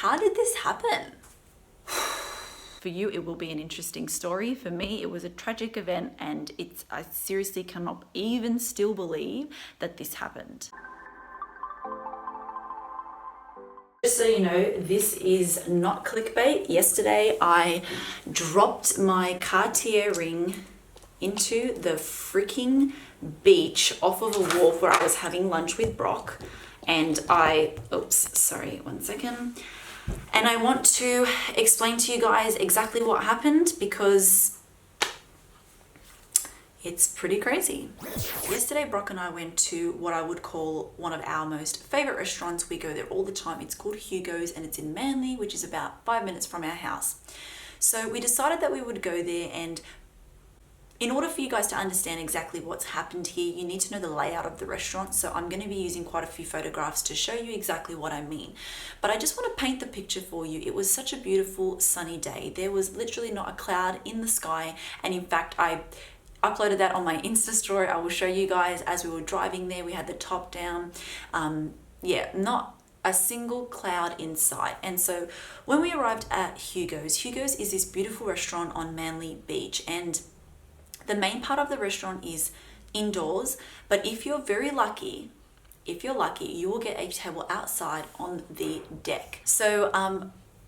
how did this happen? For you, it will be an interesting story. For me, it was a tragic event, and I seriously cannot even still believe that this happened. Just so you know, this is not clickbait. Yesterday, I dropped my Cartier ring into the freaking beach off of a wharf where I was having lunch with Brock. And oops, sorry, one second. And I want to explain to you guys exactly what happened because it's pretty crazy. Yesterday, Brock and I went to what I would call one of our most favorite restaurants. We go there all the time. It's called Hugo's and it's in Manly, which is about 5 minutes from our house. So we decided that we would go there, and in order for you guys to understand exactly what's happened here, you need to know the layout of the restaurant. So I'm going to be using quite a few photographs to show you exactly what I mean. But I just want to paint the picture for you. It was such a beautiful sunny day. There was literally not a cloud in the sky. And in fact, I uploaded that on my Insta story. I will show you guys as we were driving there. We had the top down. Yeah, not a single cloud in sight. And so when we arrived at Hugo's is this beautiful restaurant on Manly Beach. And the main part of the restaurant is indoors, but if you're lucky, you will get a table outside on the deck. So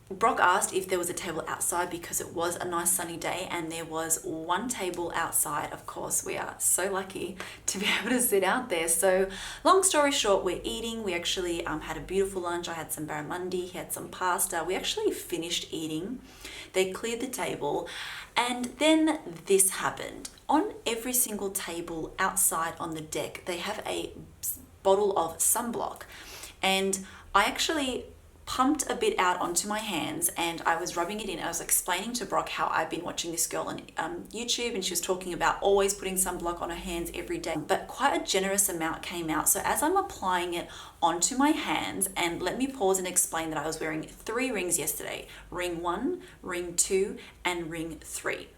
Brock asked if there was a table outside because it was a nice sunny day, and there was one table outside. Of course, we are so lucky to be able to sit out there. So long story short, we're eating. We actually had a beautiful lunch. I had some barramundi, he had some pasta. We actually finished eating. They cleared the table, and then this happened. On every single table outside on the deck, they have a bottle of sunblock, and I actually pumped a bit out onto my hands and I was rubbing it in. I was explaining to Brock how I've been watching this girl on YouTube, and she was talking about always putting sunblock on her hands every day, but quite a generous amount came out. So as I'm applying it onto my hands, and let me pause and explain that I was wearing 3 rings yesterday: ring 1, ring 2, and ring 3.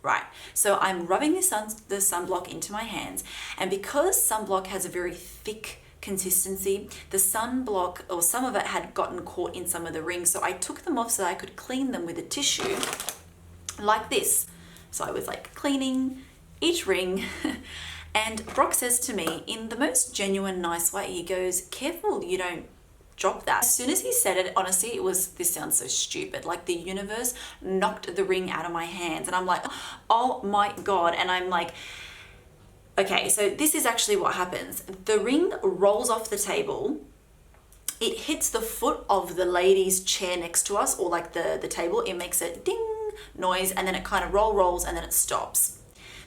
Right, so I'm rubbing the sunblock into my hands, and because sunblock has a very thick consistency, the sunblock, or some of it, had gotten caught in some of the rings. So I took them off so that I could clean them with a tissue like this. So I was like cleaning each ring and Brock says to me in the most genuine, nice way, he goes, "Careful you don't drop that." As soon as he said it, honestly, this sounds so stupid. Like the universe knocked the ring out of my hands, and I'm like, oh my God. And I'm like, okay, so this is actually what happens. The ring rolls off the table. It hits the foot of the lady's chair next to us, or like the table. It makes a ding noise, and then it kind of rolls, and then it stops.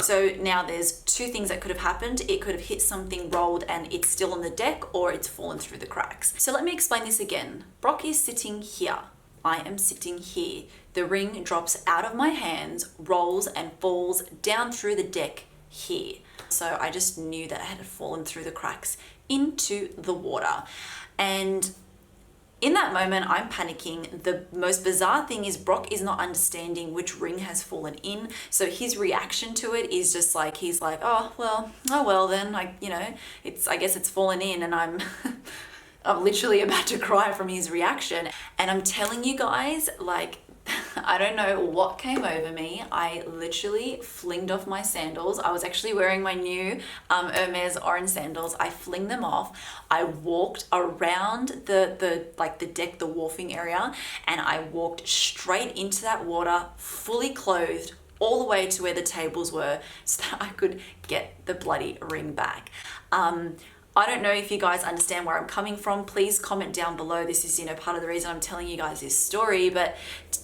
So now there's 2 things that could have happened. It could have hit something, rolled, and it's still on the deck, or it's fallen through the cracks. So let me explain this again. Brock is sitting here. I am sitting here. The ring drops out of my hands, rolls, and falls down through the deck here. So I just knew that it had fallen through the cracks into the water. And in that moment, I'm panicking. The most bizarre thing is Brock is not understanding which ring has fallen in. So his reaction to it is just like, he's like, oh well then, I guess it's fallen in, and I'm literally about to cry from his reaction. And I'm telling you guys, like, I don't know what came over me. I literally flinged off my sandals. I was actually wearing my new Hermes orange sandals. I flinged them off. I walked around the deck, the wharfing area, and I walked straight into that water, fully clothed, all the way to where the tables were so that I could get the bloody ring back. I don't know if you guys understand where I'm coming from. Please comment down below. This is, part of the reason I'm telling you guys this story, but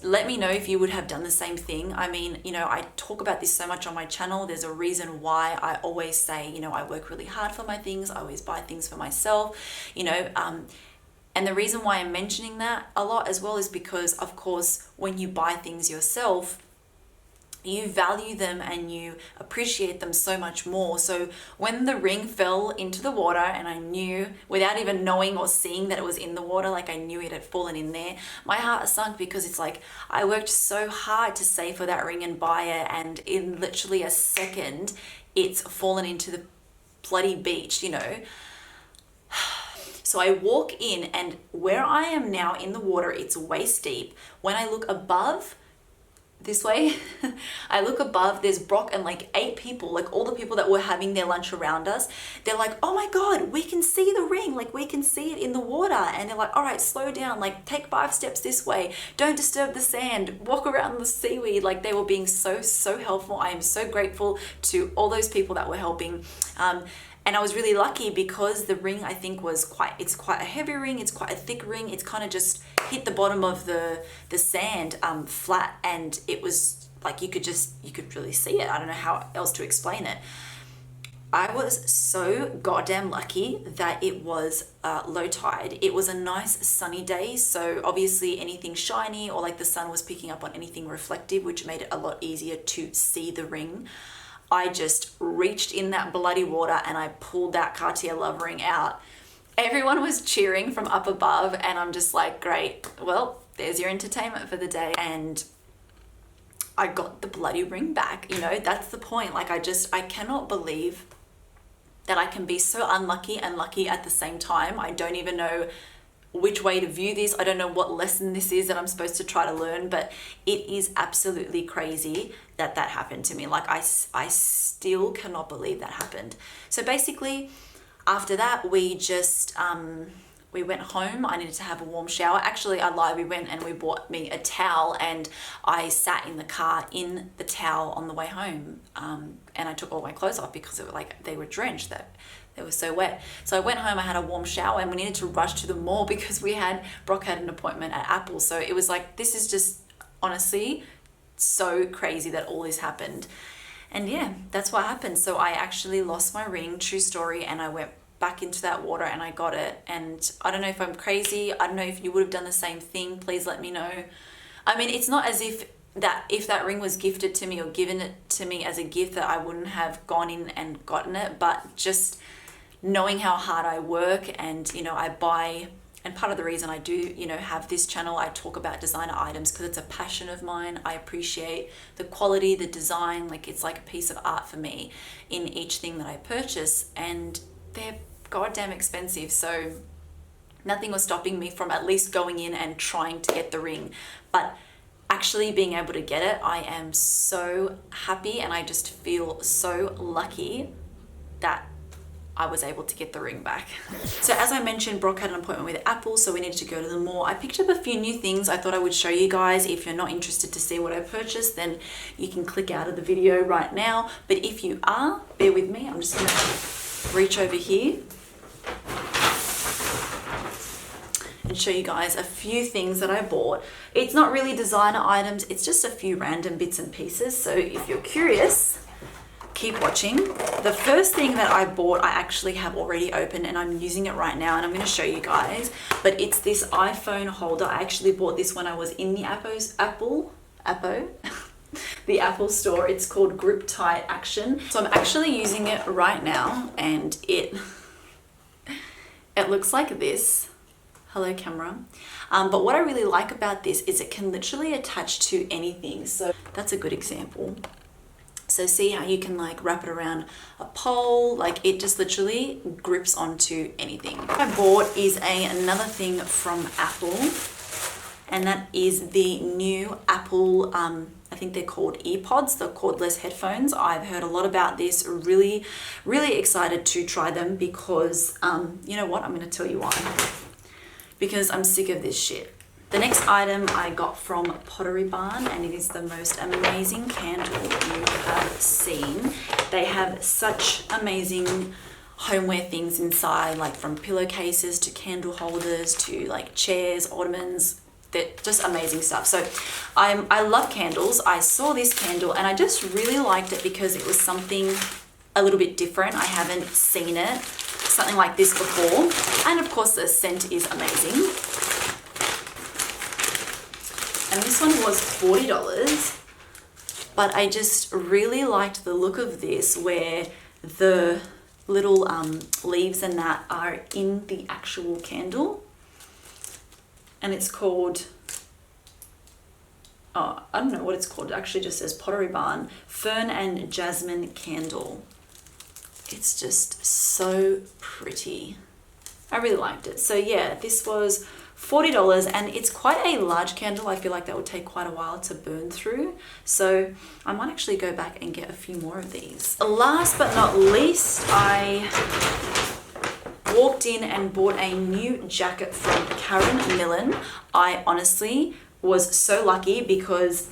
let me know if you would have done the same thing. I mean, I talk about this so much on my channel. There's a reason why I always say, I work really hard for my things. I always buy things for myself, and the reason why I'm mentioning that a lot as well is because, of course, when you buy things yourself, you value them and you appreciate them so much more. So when the ring fell into the water, and I knew, without even knowing or seeing that it was in the water, like I knew it had fallen in there, my heart sunk, because it's like I worked so hard to save for that ring and buy it, and in literally a second it's fallen into the bloody beach. So I walk in, and where I am now in the water, it's waist deep. When I look above, this way, I look above, there's Brock and like 8 people, like all the people that were having their lunch around us. They're like, oh my God, we can see the ring. Like we can see it in the water. And they're like, all right, slow down, like take 5 steps this way. Don't disturb the sand, walk around the seaweed. Like they were being so helpful. I am so grateful to all those people that were helping. And I was really lucky because the ring, I think, it's quite a heavy ring, it's quite a thick ring. It's kind of just hit the bottom of the sand flat, and it was like you could really see it. I don't know how else to explain it. I was so goddamn lucky that it was low tide. It was a nice sunny day, so obviously anything shiny or like the sun was picking up on anything reflective, which made it a lot easier to see the ring. I just reached in that bloody water and I pulled that Cartier Love ring out. Everyone was cheering from up above, and I'm just like, great, well, there's your entertainment for the day. And I got the bloody ring back, you know, that's the point. Like I cannot believe that I can be so unlucky and lucky at the same time. I don't even know which way to view this. I don't know what lesson this is that I'm supposed to try to learn, but it is absolutely crazy that happened to me. Like I still cannot believe that happened. So basically after that, we just, we went home. I needed to have a warm shower. Actually, I lied. We went and we bought me a towel, and I sat in the car in the towel on the way home. And I took all my clothes off because they were drenched. They were so wet. So I went home, I had a warm shower, and we needed to rush to the mall because Brock had an appointment at Apple. So it was like, this is just honestly so crazy that all this happened. And yeah, that's what happened. So I actually lost my ring, true story, and I went back into that water and I got it. And I don't know if I'm crazy. I don't know if you would have done the same thing. Please let me know. I mean, it's not as if that ring was gifted to me or given it to me as a gift that I wouldn't have gone in and gotten it, but just knowing how hard I work, and you know, I buy, and part of the reason I do, you know, have this channel, I talk about designer items because it's a passion of mine. I appreciate the quality, the design, like it's like a piece of art for me in each thing that I purchase, and they're goddamn expensive. So nothing was stopping me from at least going in and trying to get the ring, but actually being able to get it, I am so happy, and I just feel so lucky that I was able to get the ring back. So as I mentioned, Brock had an appointment with Apple, so we needed to go to the mall. I picked up a few new things I thought I would show you guys. If you're not interested to see what I purchased, then you can click out of the video right now. But if you are, bear with me. I'm just gonna reach over here and show you guys a few things that I bought. It's not really designer items, it's just a few random bits and pieces. So if you're curious, keep watching. The first thing that I bought, I actually have already opened and I'm using it right now, and I'm going to show you guys, but it's this iPhone holder. I actually bought this when I was in the the Apple store. It's called Grip Tight Action. So I'm actually using it right now, and it looks like this. Hello camera. But what I really like about this is it can literally attach to anything. So that's a good example. So see how you can like wrap it around a pole, like it just literally grips onto anything. What I bought is another thing from Apple, and that is the new Apple, I think they're called earpods, the cordless headphones. I've heard a lot about this, really excited to try them because, you know what, I'm gonna tell you why. Because I'm sick of this shit. The next item I got from Pottery Barn, and it is the most amazing candle you have seen. They have such amazing homeware things inside, like from pillowcases to candle holders to like chairs, ottomans. They're just amazing stuff. So I love candles. I saw this candle and I just really liked it because it was something a little bit different. I haven't seen something like this before. And of course the scent is amazing. And this one was $40, but I just really liked the look of this, where the little leaves and that are in the actual candle. And it's called, oh, I don't know what it's called. It actually just says Pottery Barn Fern and Jasmine Candle. It's just so pretty. I really liked it. So yeah, this was $40 and it's quite a large candle. I feel like that would take quite a while to burn through. So I might actually go back and get a few more of these. Last but not least, I walked in and bought a new jacket from Karen Millen. I honestly was so lucky because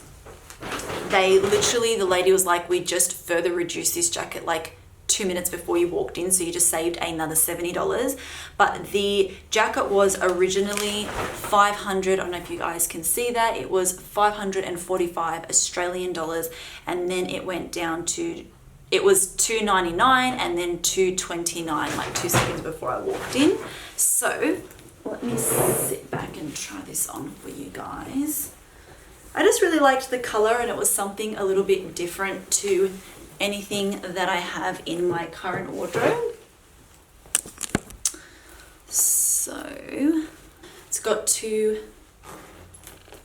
they literally, the lady was like, we just further reduced this jacket like 2 minutes before you walked in, so you just saved another $70. But the jacket was originally 500, I don't know if you guys can see that, it was 545 Australian dollars, and then it went down to, it was $299 and then $229 like 2 seconds before I walked in. So let me sit back and try this on for you guys. I just really liked the color, and it was something a little bit different to anything that I have in my current wardrobe. So it's got 2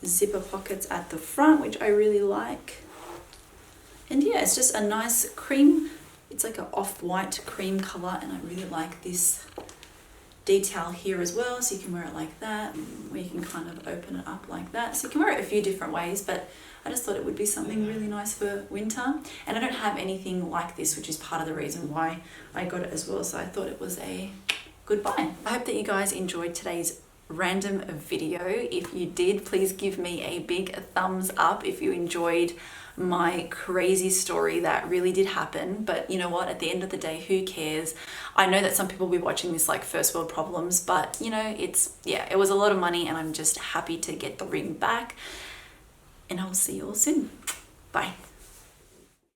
zipper pockets at the front, which I really like. And yeah, it's just a nice cream, it's like an off-white cream color, and I really like this detail here as well, so you can wear it like that, where you can kind of open it up like that. So you can wear it a few different ways, but I just thought it would be something really nice for winter. And I don't have anything like this, which is part of the reason why I got it as well. So I thought it was a good buy. I hope that you guys enjoyed today's random video. If you did, please give me a big thumbs up if you enjoyed my crazy story that really did happen. But you know what, at the end of the day, who cares? I know that some people will be watching this like first world problems, but you know, it's, yeah, it was a lot of money, and I'm just happy to get the ring back. And I'll see you all soon. Bye.